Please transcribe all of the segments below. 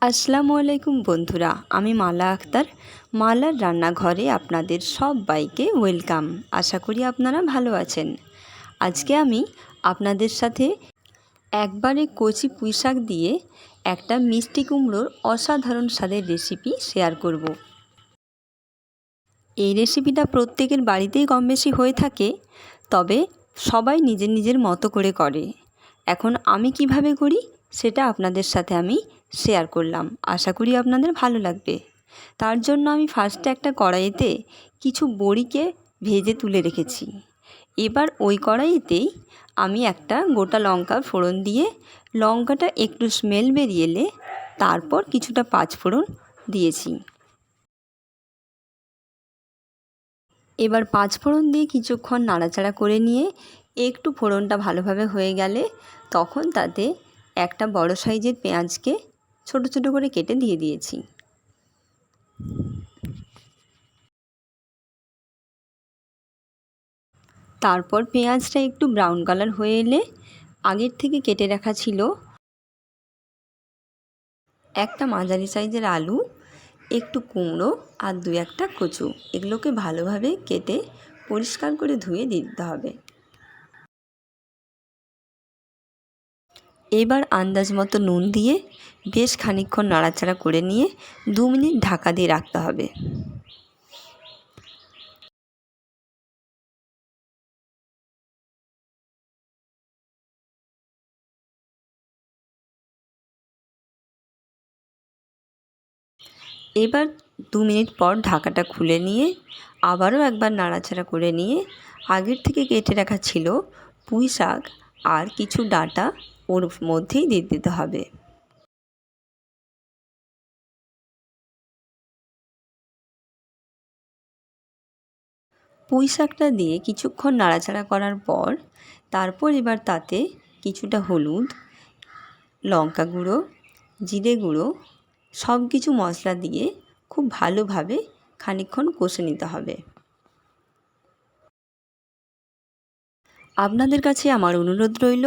আসসালামু আলাইকুম বন্ধুরা, আমি মালা আক্তার। মালার রান্নাঘরে আপনাদের সবাইকে ওয়েলকাম। আশা করি আপনারা ভালো আছেন। আজকে আমি আপনাদের সাথে একবারে কচি পুঁইশাক দিয়ে একটা মিষ্টি কুমড়োর অসাধারণ স্বাদের রেসিপি শেয়ার করব। এই রেসিপিটা প্রত্যেকের বাড়িতেই কম বেশি হয়ে থাকে, তবে সবাই নিজের নিজের মতো করে করে। এখন আমি কিভাবে করি সেটা আপনাদের সাথে আমি শেয়ার করলাম। আশা করি আপনাদের ভালো লাগবে। তার জন্য আমি ফার্স্টে একটা কড়াইতে কিছু বড়িকে ভেজে তুলে রেখেছি। এবার ওই কড়াইতেই আমি একটা গোটা লঙ্কা ফোড়ন দিয়ে লঙ্কাটা একটু স্মেল বেরিয়ে এলে তারপর কিছুটা পাঁচফোড়ন দিয়েছি। এবার পাঁচফোড়ন দিয়ে কিছুক্ষণ নাড়াচাড়া করে নিয়ে একটু ফোড়নটা ভালোভাবে হয়ে গেলে তখন তাতে একটা বড় সাইজের পেঁয়াজকে ছোট ছোট করে কেটে দিয়ে দিয়েছি। তারপর পেঁয়াজটা একটু ব্রাউন কালার হয়ে এলে আগের থেকে কেটে রাখা ছিল একটা মাঝারি সাইজের আলু, একটু কুমড়ো আর দু একটা কচু, এগুলোকে ভালোভাবে কেটে পরিষ্কার করে ধুয়ে দিতে হবে। এবার আন্দাজ মতো নুন দিয়ে বেশ খানিকক্ষণ নাড়াচাড়া করে নিয়ে 2 মিনিট ঢাকা দিয়ে রাখতে হবে। এবার 2 মিনিট পর ঢাকাটা খুলে নিয়ে আবারও একবার নাড়াচাড়া করে নিয়ে আগের থেকে কেটে রাখা ছিল পুঁই শাক আর কিছু ডাঁটা ওর মধ্যেই দিয়ে দিতে হবে। পুঁই শাকটা দিয়ে কিছুক্ষণ নাড়াচাড়া করার পর তারপর এবার তাতে কিছুটা হলুদ, লঙ্কা গুঁড়ো, জিরে গুঁড়ো সব কিছু মশলা দিয়ে খুব ভালোভাবে খানিকক্ষণ কষে নিতে হবে। আপনাদের কাছে আমার অনুরোধ রইল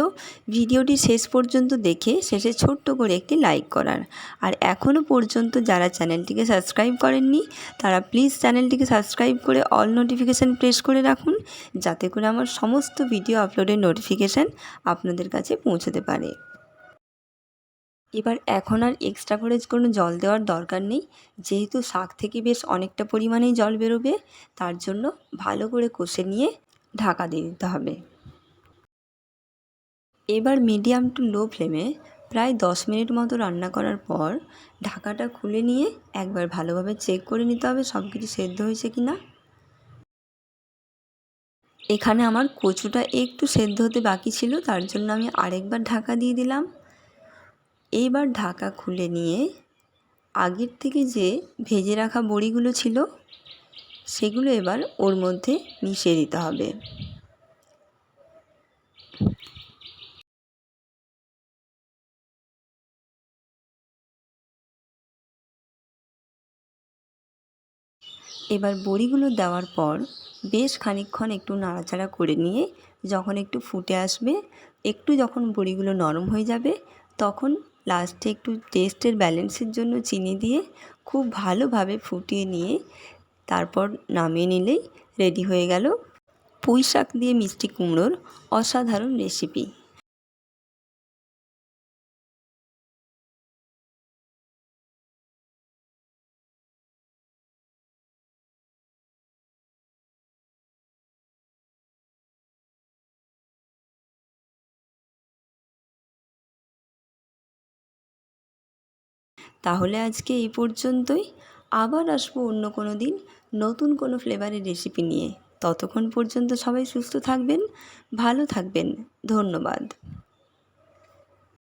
ভিডিওটি শেষ পর্যন্ত দেখে শেষে ছোট্ট করে একটি লাইক করার। আর এখনও পর্যন্ত যারা চ্যানেলটিকে সাবস্ক্রাইব করেননি তারা প্লিজ চ্যানেলটিকে সাবস্ক্রাইব করে অল নোটিফিকেশান প্রেস করে রাখুন, যাতে করে আমার সমস্ত ভিডিও আপলোডের নোটিফিকেশান আপনাদের কাছে পৌঁছতে পারে। এবার এখন আর এক্সট্রা করে কোনো জল দেওয়ার দরকার নেই, যেহেতু শাক থেকে বেশ অনেকটা পরিমাণেই জল বেরোবে। তার জন্য ভালো করে কষে নিয়ে ঢাকা দিয়ে দিতে হবে। এবার মিডিয়াম টু লো ফ্লেমে প্রায় 10 মিনিট মতো রান্না করার পর ঢাকাটা খুলে নিয়ে একবার ভালোভাবে চেক করে নিতে হবে সব কিছু সেদ্ধ হয়েছে কি না। এখানে আমার কচুটা একটু সেদ্ধ হতে বাকি ছিল, তার জন্য আমি আরেকবার ঢাকা দিয়ে দিলাম। এইবার ঢাকা খুলে নিয়ে আগের থেকে যে ভেজে রাখা বড়িগুলো ছিল সেগুলো এবার ওর মধ্যে মিশিয়ে দিতে হবে। এবার বড়িগুলো দেওয়ার পর বেশ খানিকক্ষণ একটু নাড়াচাড়া করে নিয়ে যখন একটু ফুটে আসবে, একটু যখন বড়িগুলো নরম হয়ে যাবে, তখন লাস্টে একটু টেস্টের ব্যালেন্সের জন্য চিনি দিয়ে খুব ভালোভাবে ফুটিয়ে নিয়ে তারপর নামিয়ে নিলেই রেডি হয়ে গেল পুঁই শাক দিয়ে মিষ্টি কুমড়োর অসাধারণ রেসিপি। তাহলে আজকে এই পর্যন্তই। আবার আসবো অন্য কোনো দিন নতুন কোনো ফ্লেভারের রেসিপি নিয়ে। ততক্ষণ পর্যন্ত সবাই সুস্থ থাকবেন, ভালো থাকবেন। ধন্যবাদ।